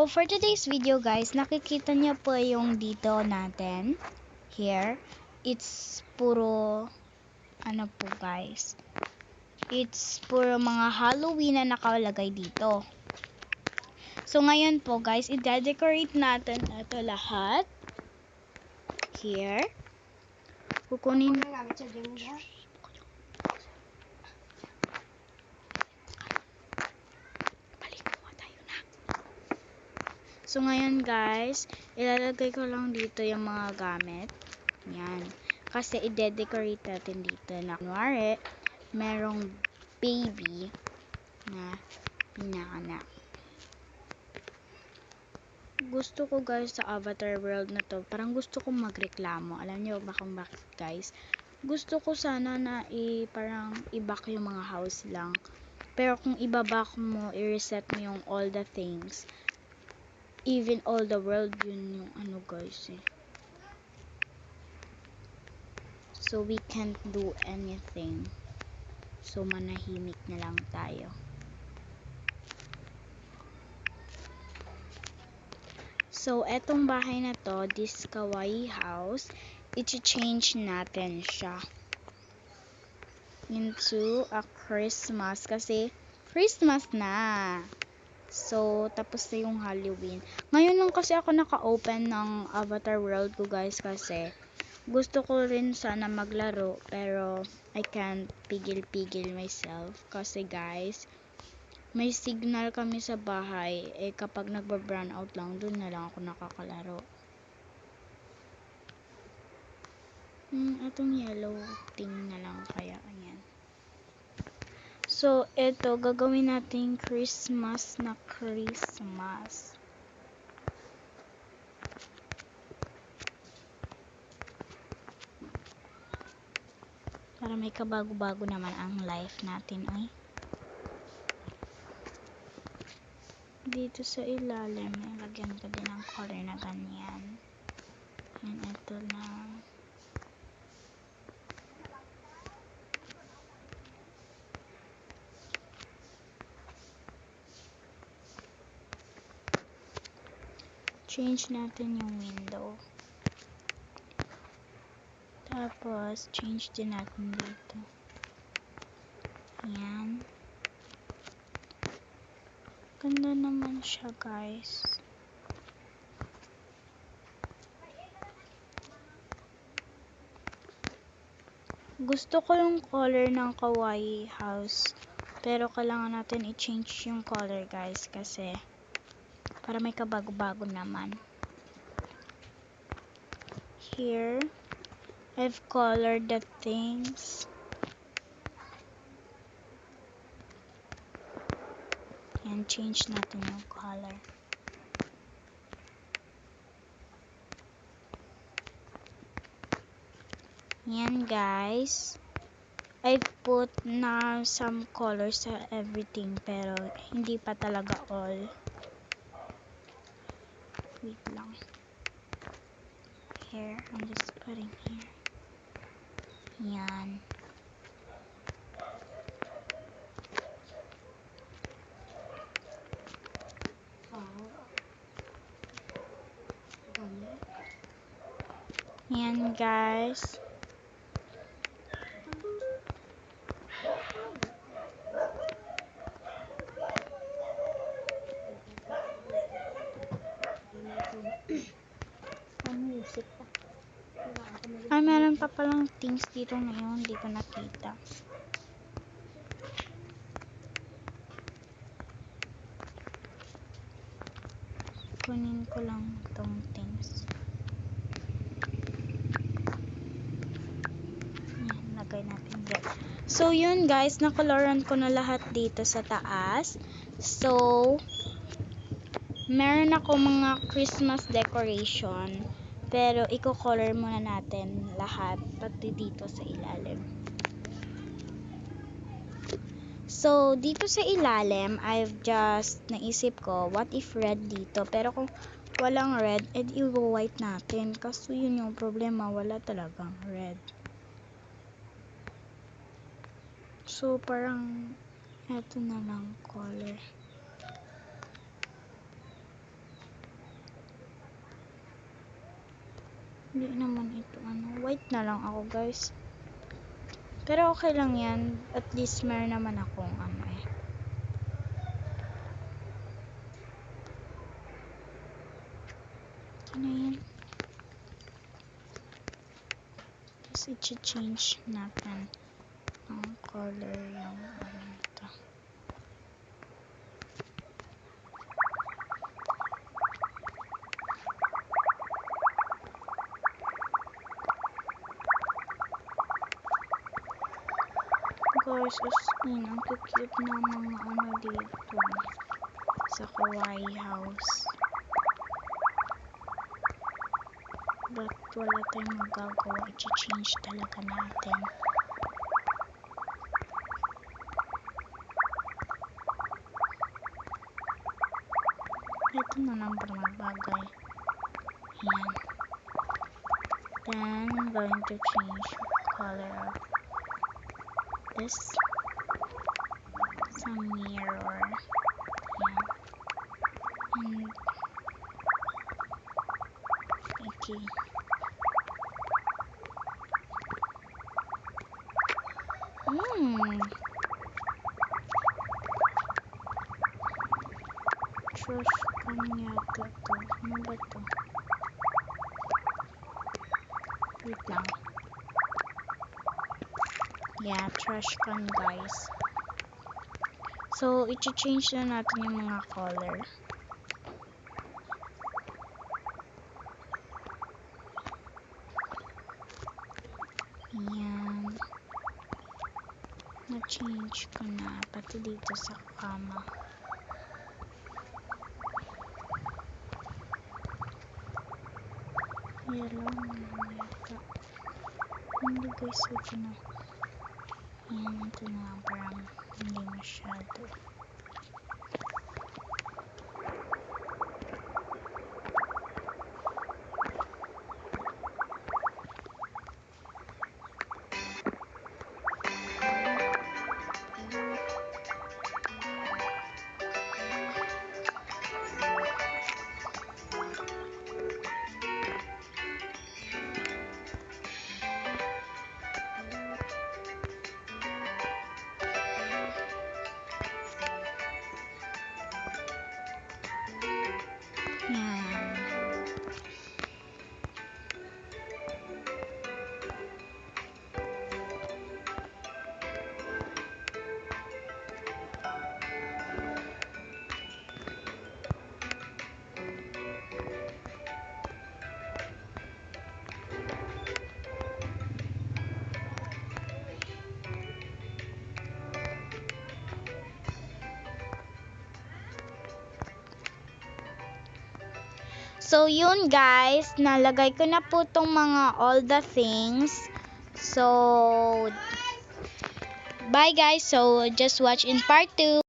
So, for today's video guys, nakikita niyo po yung dito natin. Here. It's puro, ano po guys. It's puro mga Halloween na nakalagay dito. So, ngayon po guys, i-decorate natin ito lahat. Here. Kukunin. So, ngayon guys, ilalagay ko lang dito yung mga gamit. Yan. Kasi i-decorate natin dito na kunwari, merong baby na pinaanak. Gusto ko guys sa Avatar World na to, parang gusto kong magreklamo. Alam niyo ba kung bakit guys? Gusto ko sana na parang i-back yung mga house lang. Pero kung i-back mo, i-reset mo yung all the things. Even all the world, yun yung ano guys eh. So we can't do anything. So manahimik na lang tayo. So etong bahay na to, this kawaii house, i-change natin siya into a Christmas kasi Christmas na. So, tapos na yung Halloween. Ngayon lang kasi ako naka-open ng Avatar World ko guys kasi gusto ko rin sana maglaro pero I can't pigil-pigil myself kasi guys may signal kami sa bahay kapag nagba-brown out lang dun na lang ako nakakalaro. Itong yellow thing na lang kaya ayan. So, ito, gagawin natin Christmas na Christmas. Para may kabago-bago naman ang life natin, ay. Dito sa ilalim, lagyan ko din ng color na ganyan. And ito lang. Change natin yung window. Tapos, change din natin dito. Ayan. Ganda naman siya, guys. Gusto ko yung color ng kawaii house. Pero kailangan natin i-change yung color, guys. Kasi, para may kabago-bago naman. Here, I've colored the things. And change natin yung color. Yan guys. I've put na some colors sa everything pero hindi pa talaga all. Wait lang. Here, I'm just putting here. Yan. Yan guys. Ay, meron pa palang things dito ngayon. Hindi ko nakita. Kunin ko lang itong things. Yan, lagay natin dito. So, yun guys. Nakoloran ko na lahat dito sa taas. So, meron ako mga Christmas decoration. Pero, i-color muna natin lahat. Pati dito sa ilalim. So, dito sa ilalim, I've just naisip ko, what if red dito? Pero kung walang red, edi i-white natin. Kaso yun yung problema, wala talagang red. So, parang, eto na lang color. Hindi naman ito white na lang ako guys. Pero okay lang yan. At least meron naman akong Ano yan? Tapos i-change natin ang color yung ito. Guys, ang cute na mga dito sa kawaii house. But wala tayong magagawa, i-change talaga natin. Ito na lang para magbagay. Ayan. Then, I'm going to change color of this. Some mirror. Ayan. And, okay. Trash can yata to. Ano ba to? Wait lang. Yeah, trash can guys. So, i-change na natin yung mga color. Ayan. Na-change ko na. Pati dito sa kama. Yellow na yata. Hindi guys, ito na. Ayan, ito na lang. Parang hindi masyado. So, yun guys, nalagay ko na po tong mga all the things. So, bye guys. So, just watch in part 2.